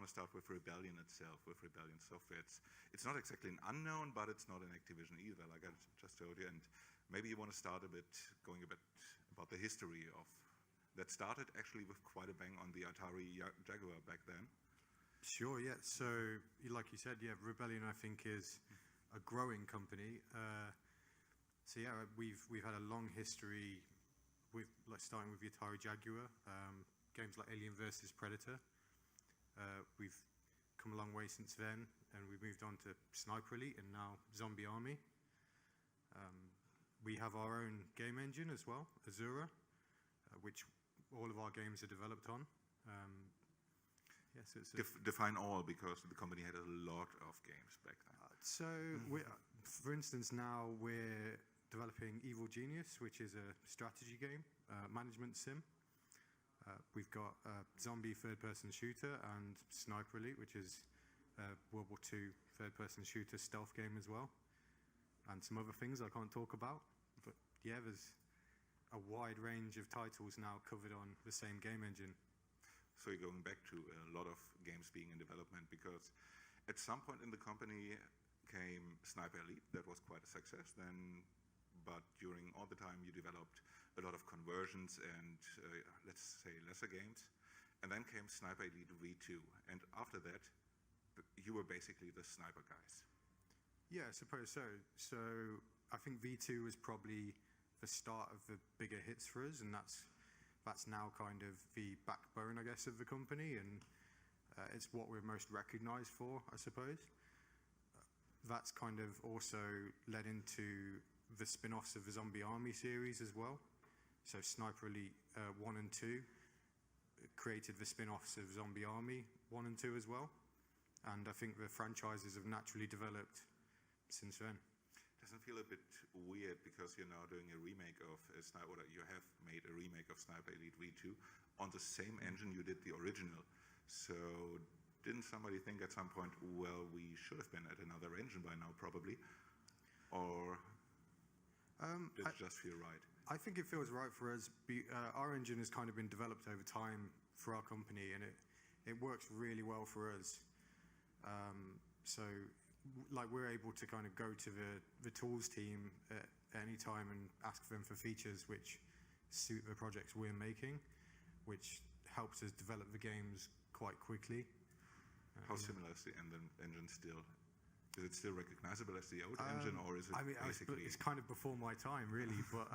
want to start with Rebellion itself, with Rebellion Software. It's not exactly an unknown, but it's not an Activision either, like I just told you. And maybe you want to start going a bit about the history of that started actually with quite a bang on the Atari Jaguar back then. Sure, yeah. So, like you said, yeah, Rebellion, I think, is a growing company. So yeah, we've had a long history with starting with the Atari Jaguar, games like Alien vs Predator. We've come a long way since then, and we've moved on to Sniper Elite and now Zombie Army. We have our own game engine as well, Azura, which all of our games are developed on. Yes, define all, because the company had a lot of games back then. For instance, now we're developing Evil Genius, which is a strategy game, management sim. We've got a zombie third-person shooter and Sniper Elite, which is a World War II third-person shooter stealth game as well, and some other things I can't talk about. But yeah, there's a wide range of titles now covered on the same game engine. So you're going back to a lot of games being in development, because at some point in the company came Sniper Elite. That was quite a success then, but during all the time you developed a lot of conversions and let's say lesser games. And then came Sniper Elite V2, and after that you were basically the sniper guys. Yeah, I suppose so. So I think V2 was probably the start of the bigger hits for us, and that's now kind of the backbone, I guess, of the company, and it's what we're most recognized for, I suppose. That's kind of also led into the spin-offs of the Zombie Army series as well. So Sniper Elite 1 and 2 created the spin-offs of Zombie Army 1 and 2 as well. And I think the franchises have naturally developed since then. Doesn't feel a bit weird, because you're now doing a remake of Sniper, or you have made a remake of Sniper Elite V2 on the same engine you did the original. So didn't somebody think at some point, well, we should have been at another engine by now, probably? Or does it just feel right? I think it feels right for us. Our engine has kind of been developed over time for our company, and it works really well for us. So like, we're able to kind of go to the tools team at any time and ask them for features which suit the projects we're making, which helps us develop the games quite quickly. How similar is the engine still? Is it still recognizable as the old engine, or is it basically... It's kind of before my time, really, but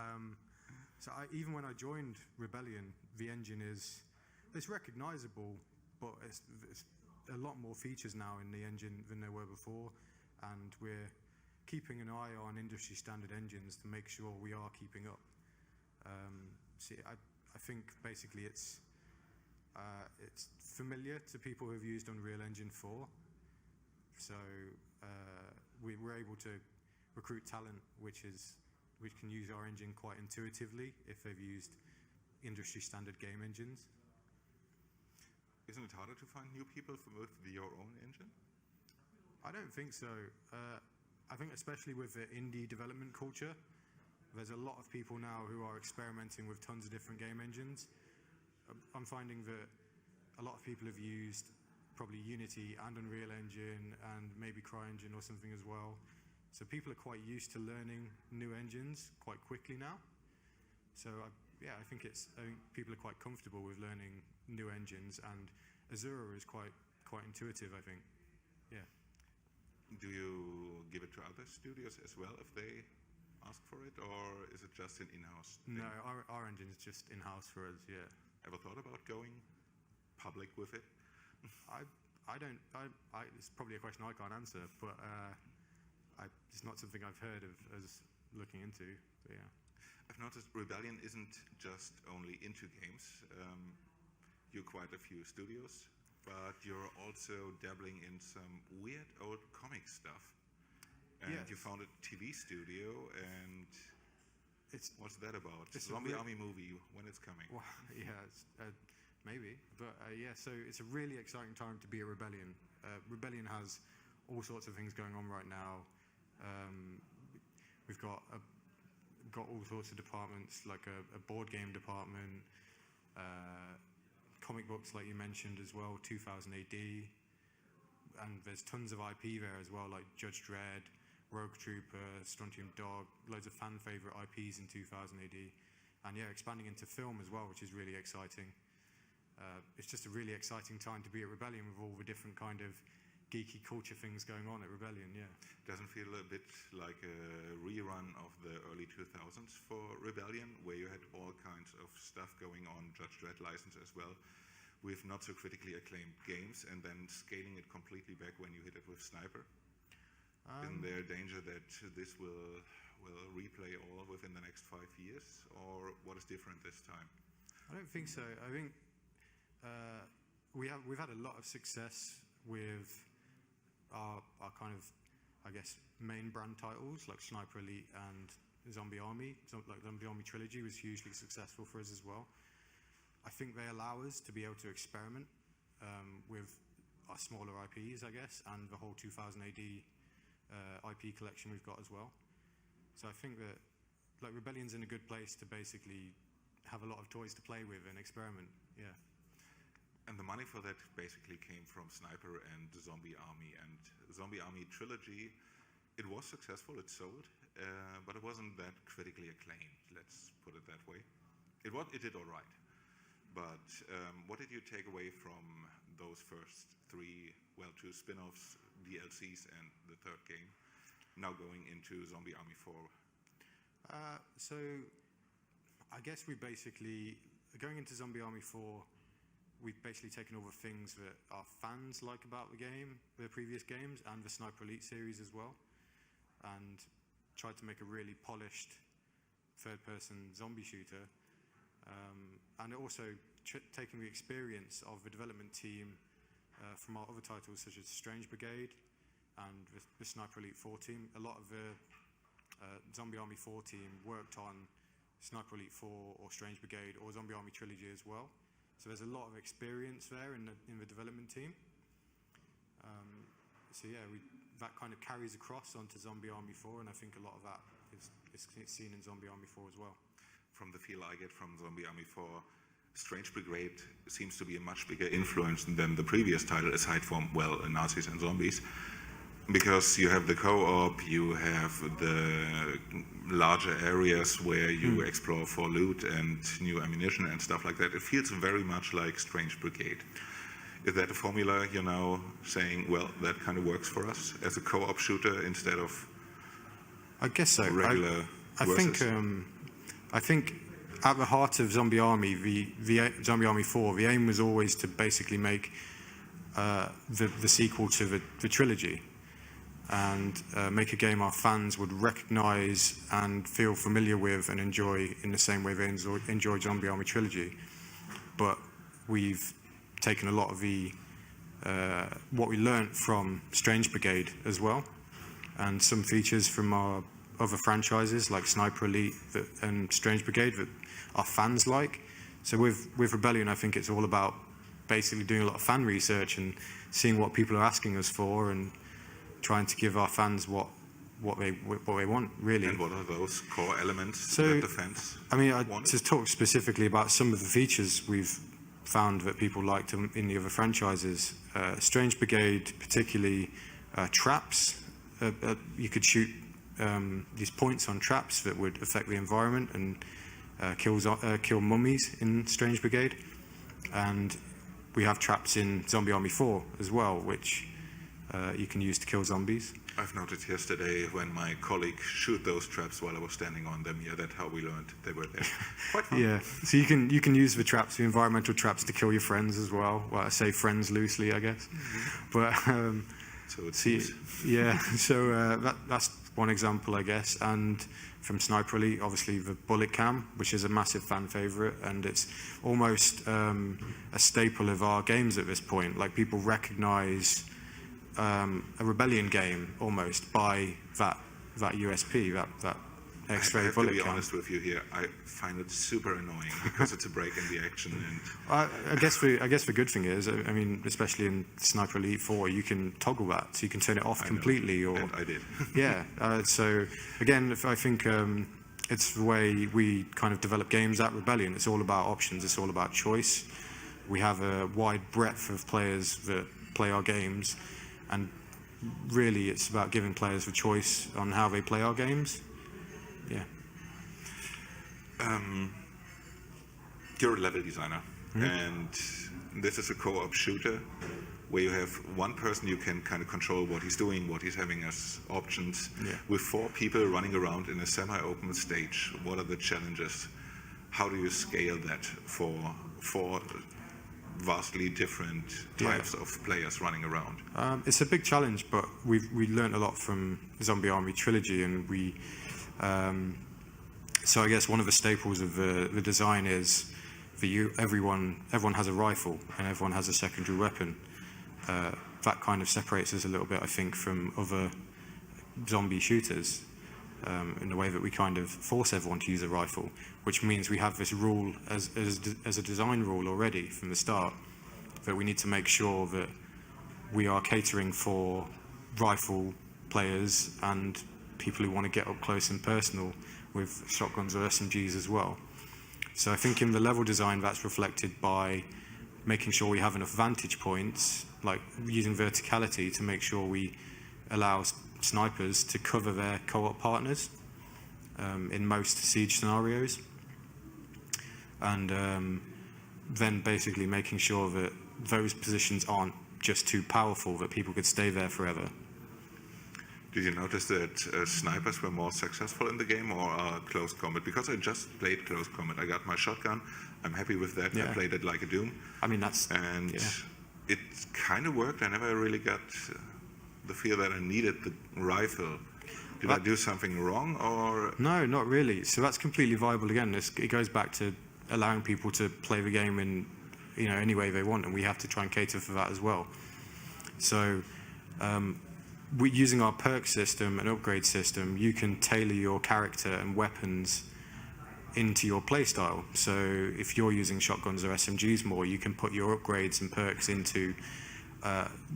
even when I joined Rebellion, the engine it's recognizable, but it's a lot more features now in the engine than there were before, and we're keeping an eye on industry standard engines to make sure we are keeping up. I think basically it's familiar to people who have used Unreal Engine 4, so we're able to recruit talent which can use our engine quite intuitively if they've used industry standard game engines. Isn't it harder to find new people with your own engine? I don't think so. I think especially with the indie development culture, there's a lot of people now who are experimenting with tons of different game engines. I'm finding that a lot of people have used probably Unity and Unreal Engine and maybe CryEngine or something as well. So people are quite used to learning new engines quite quickly now. So I think people are quite comfortable with learning new engines, and Azura is quite intuitive, I think. Yeah. Do you give it to other studios as well if they ask for it, or is it just an in-house thing? No, our engine is just in-house for us. Yeah. Ever thought about going public with it? It's probably a question I can't answer, but it's not something I've heard of as looking into. But yeah. I've noticed Rebellion isn't just only into games. You acquired a few studios, but you're also dabbling in some weird old comic stuff. And yes. You founded a TV studio, and what's that about? It's a Zombie Army movie, when it's coming. Well, yeah, maybe. But yeah, so it's a really exciting time to be a Rebellion. Rebellion has all sorts of things going on right now. We've got all sorts of departments, like a board game department, comic books, like you mentioned as well, 2000 AD, and there's tons of IP there as well, like Judge Dredd, Rogue Trooper, Strontium Dog, loads of fan favorite IPs in 2000 AD, and yeah, expanding into film as well, which is really exciting. It's just a really exciting time to be at Rebellion with all the different kind of geeky culture things going on at Rebellion, yeah. Doesn't feel a bit like a rerun of the early 2000s for Rebellion, where you had all kinds of stuff going on, Judge Dredd license as well, with not so critically acclaimed games, and then scaling it completely back when you hit it with Sniper? Isn't there a danger that this will replay all within the next 5 years, or what is different this time? I don't think so. I think we've had a lot of success with our kind of, I guess, main brand titles like Sniper Elite and Zombie Army. Like Zombie Army Trilogy was hugely successful for us as well. I think they allow us to be able to experiment with our smaller IPs, I guess, and the whole 2000 AD IP collection we've got as well. So I think that like Rebellion's in a good place to basically have a lot of toys to play with and experiment, yeah. And the money for that basically came from Sniper and the Zombie Army. And Zombie Army Trilogy, it was successful, it sold, but it wasn't that critically acclaimed, let's put it that way. It did all right. But what did you take away from those first two spin-offs, DLCs, and the third game, now going into Zombie Army 4? So I guess we basically, going into Zombie Army 4, we've basically taken all the things that our fans like about the game, the previous games, and the Sniper Elite series as well, and tried to make a really polished third-person zombie shooter. And also taking the experience of the development team from our other titles, such as Strange Brigade and the Sniper Elite 4 team. A lot of the Zombie Army 4 team worked on Sniper Elite 4 or Strange Brigade or Zombie Army Trilogy as well. So there's a lot of experience there in the development team. So yeah, that kind of carries across onto Zombie Army 4, and I think a lot of that is seen in Zombie Army 4 as well. From the feel I get from Zombie Army 4, Strange Brigade seems to be a much bigger influence than the previous title, aside from, well, Nazis and zombies. Because you have the co-op, you have the larger areas where you explore for loot and new ammunition and stuff like that. It feels very much like Strange Brigade. Is that a formula you're now saying, well, that kind of works for us as a co-op shooter instead of I guess so. regular I think at the heart of Zombie Army, the Zombie Army 4, the aim was always to basically make the sequel to the trilogy, and make a game our fans would recognize and feel familiar with and enjoy in the same way they enjoy Zombie Army Trilogy. But we've taken a lot of what we learnt from Strange Brigade as well, and some features from our other franchises like Sniper Elite and Strange Brigade that our fans like. So with Rebellion, I think it's all about basically doing a lot of fan research and seeing what people are asking us for and trying to give our fans what they want, really. And what are those core elements So, that the fans I mean, want? to talk specifically about some of the features we've found that people liked in the other franchises. Strange Brigade, particularly traps. You could shoot these points on traps that would affect the environment and kill mummies in Strange Brigade. And we have traps in Zombie Army 4 as well, which you can use to kill zombies. I've noticed yesterday when my colleague shoot those traps while I was standing on them. Yeah, that's how we learned they were there. Quite fun. Yeah, so you can use the traps, the environmental traps, to kill your friends as well. Well, I say friends loosely, I guess. But So it seems. yeah, so that's one example, I guess. And from Sniper Elite, obviously the bullet cam, which is a massive fan favorite, and it's almost a staple of our games at this point. Like, people recognize a Rebellion game almost by that USP, that X-ray bullet cam. I have to be honest with you here. I find it super annoying because it's a break in the action. And I guess the good thing is, I mean, especially in Sniper Elite 4, you can toggle that, so you can turn it off completely. Or and I did. yeah. So again, I think it's the way we kind of develop games at Rebellion. It's all about options. It's all about choice. We have a wide breadth of players that play our games, and really it's about giving players a choice on how they play our games. Yeah. You're a level designer, and this is a co-op shooter where you have one person you can kind of control what he's doing, what he's having as options. Yeah. With 4 people running around in a semi-open stage, what are the challenges? How do you scale that for 4 vastly different types of players running around? It's a big challenge, but we learned a lot from Zombie Army Trilogy, and so I guess one of the staples of the design is that everyone has a rifle and everyone has a secondary weapon. That kind of separates us a little bit, I think, from other zombie shooters, in the way that we kind of force everyone to use a rifle, which means we have this rule as a design rule already from the start, that we need to make sure that we are catering for rifle players and people who want to get up close and personal with shotguns or SMGs as well. So I think in the level design that's reflected by making sure we have enough vantage points, like using verticality to make sure we allow snipers to cover their co-op partners in most siege scenarios, and then basically making sure that those positions aren't just too powerful that people could stay there forever. Did you notice that snipers were more successful in the game, or close combat? Because I just played close combat. I got my shotgun. I'm happy with that. Yeah. I played it like a Doom. I mean, that's... And yeah. it kind of worked. I never really got the feel that I needed the rifle. Did I do something wrong, or...? No, not really. So that's completely viable again. It goes back to allowing people to play the game in, any way they want, and we have to try and cater for that as well. So... using our perk system and upgrade system, you can tailor your character and weapons into your playstyle. So if you're using shotguns or SMGs more, you can put your upgrades and perks into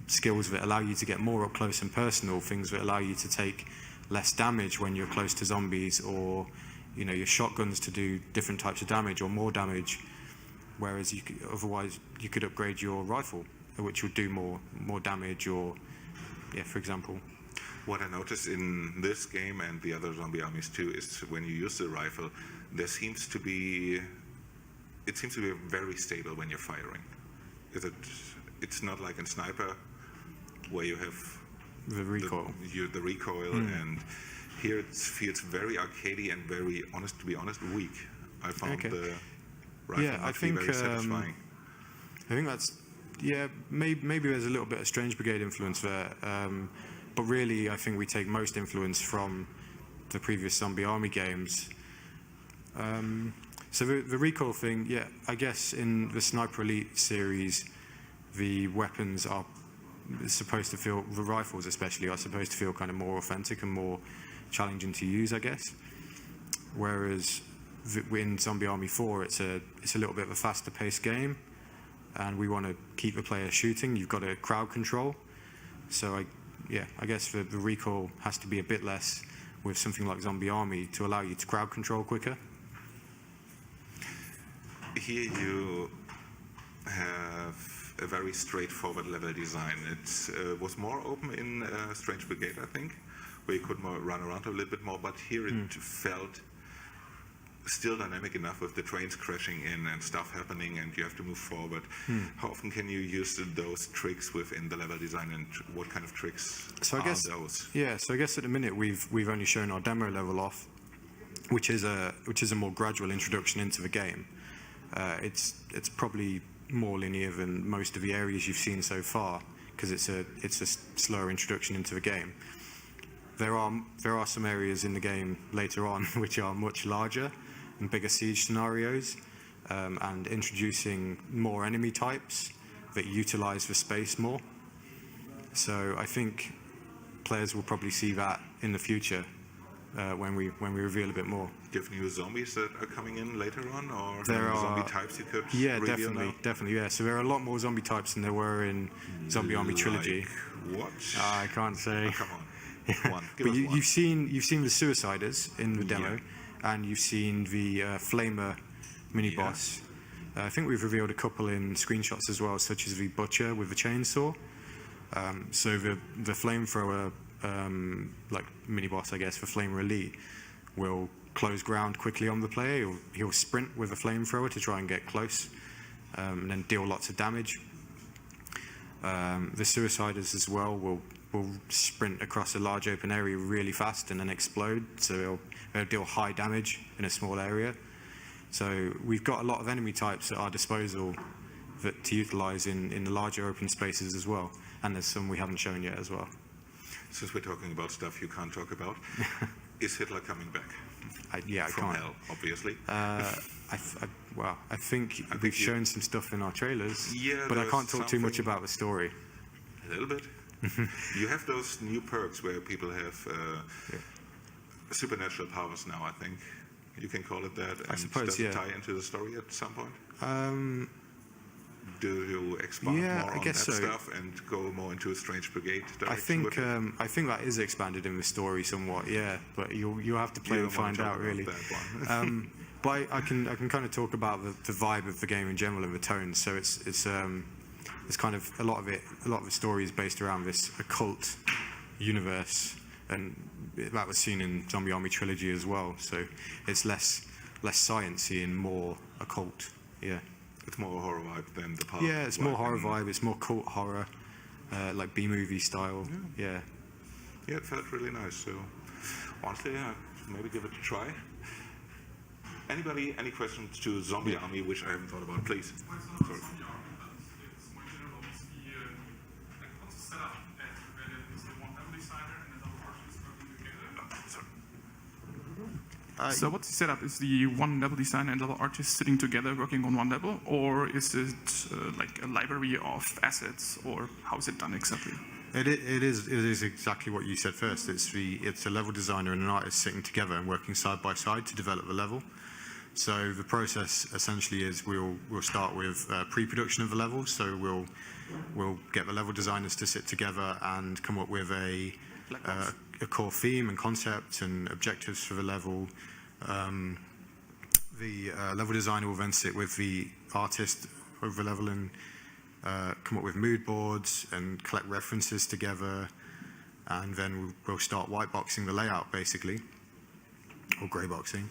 skills that allow you to get more up close and personal, things that allow you to take less damage when you're close to zombies, or your shotguns to do different types of damage or more damage, whereas otherwise you could upgrade your rifle, which would do more damage, or for example. What I noticed in this game and the other zombie armies too is when you use the rifle, it seems to be very stable when you're firing. It's not like in Sniper where you have the recoil. The recoil, and here it feels very arcadey and very to be honest, weak. I found the rifle not to be very satisfying. I think that's... Yeah, maybe there's a little bit of Strange Brigade influence there, but really I think we take most influence from the previous Zombie Army games. So the recoil thing, I guess in the Sniper Elite series, the weapons are supposed to feel, the rifles especially, are supposed to feel kind of more authentic and more challenging to use, I guess. Whereas in Zombie Army 4, it's a little bit of a faster paced game, and we want to keep the player shooting. You've got to crowd control. So I guess the recoil has to be a bit less with something like Zombie Army to allow you to crowd control quicker. Here you have a very straightforward level design. It was more open in Strange Brigade, I think, where you could run around a little bit more, but here it felt still dynamic enough with the trains crashing in and stuff happening, and you have to move forward. How often can you use those tricks within the level design, and what kind of tricks are those? Yeah, so I guess at the minute we've only shown our demo level off, which is a more gradual introduction into the game. It's probably more linear than most of the areas you've seen so far, because it's a slower introduction into the game. There are some areas in the game later on which are much larger and bigger siege scenarios, and introducing more enemy types that utilize the space more. So I think players will probably see that in the future when we reveal a bit more. Do you have new zombies that are coming in later on, or there are zombie types you could reveal now? definitely. Yeah. So there are a lot more zombie types than there were in Zombie Army Trilogy. What? I can't say. Oh, come on. One. But you've seen the Suiciders in the demo, and you've seen the Flamer mini boss. I think we've revealed a couple in screenshots as well, such as the butcher with the chainsaw. So the flamethrower, like mini boss, I guess, for Flamer Elite, will close ground quickly on the player. He'll sprint with a flamethrower to try and get close, and then deal lots of damage. The Suiciders as well will sprint across a large open area really fast and then explode, so they'll deal high damage in a small area. So we've got a lot of enemy types at our disposal to utilize in the larger open spaces as well, and there's some we haven't shown yet as well. Since we're talking about stuff you can't talk about, is Hitler coming back? I From can't. hell, obviously. I think we've shown some stuff in our trailers, Yeah, but I can't there's talk too much something- about the story. A little bit. You have those new perks where people have supernatural powers now, I think. You can call it that. I suppose, does it yeah. tie into the story at some point? Do you expand Yeah, more I on guess that so. stuff and go more into a Strange Brigade I direction? with it? think that is expanded in the story somewhat, yeah. But you'll have to play You and don't wanna find talk out, about really. that one. But I can kind of talk about the vibe of the game in general and the tone. So it's kind of a lot of the story is based around this occult universe, and that was seen in Zombie Army Trilogy as well. So it's less sciencey and more occult. Yeah. It's more a horror vibe than the part. Yeah, it's more horror vibe. It's more cult horror, like B-movie style. Yeah. Yeah, it felt really nice. So honestly, yeah, maybe give it a try. Anybody, any questions to Zombie Army, which I haven't thought about, please? Sorry. So what's the setup? Is the one level designer and level artist sitting together working on one level, or is it like a library of assets, or how is it done exactly? It is exactly what you said first. It's a level designer and an artist sitting together and working side by side to develop the level. So the process essentially is we'll start with pre-production of the level. So we'll get the level designers to sit together and come up with a core theme and concept and objectives for the level. The level designer will then sit with the artist over the level and come up with mood boards and collect references together, and then we'll start white boxing the layout basically, or grey boxing,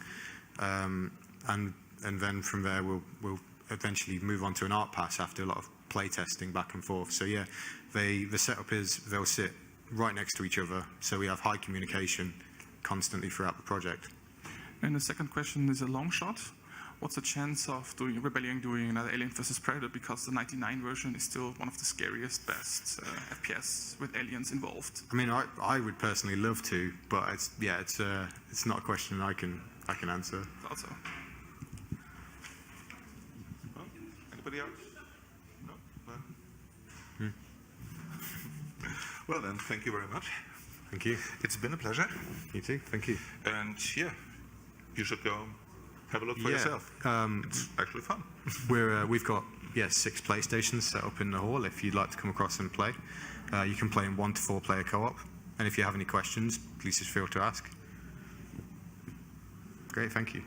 and then from there we'll eventually move on to an art pass after a lot of play testing back and forth. So yeah, the setup is they'll sit right next to each other, so we have high communication constantly throughout the project. And the second question is a long shot. What's the chance of Rebellion doing another Alien vs Predator, because the 99 version is still one of the scariest, best FPS with aliens involved? I mean, I would personally love to, but it's not a question I can answer. Also, Well, anybody else? No? Well then, thank you very much. Thank you. It's been a pleasure. You too. Thank you. And yeah, you should go have a look for yourself. It's actually fun. We've got 6 PlayStations set up in the hall if you'd like to come across and play. You can play in 1 to 4 player co-op, and if you have any questions, please just feel to ask. Great, thank you.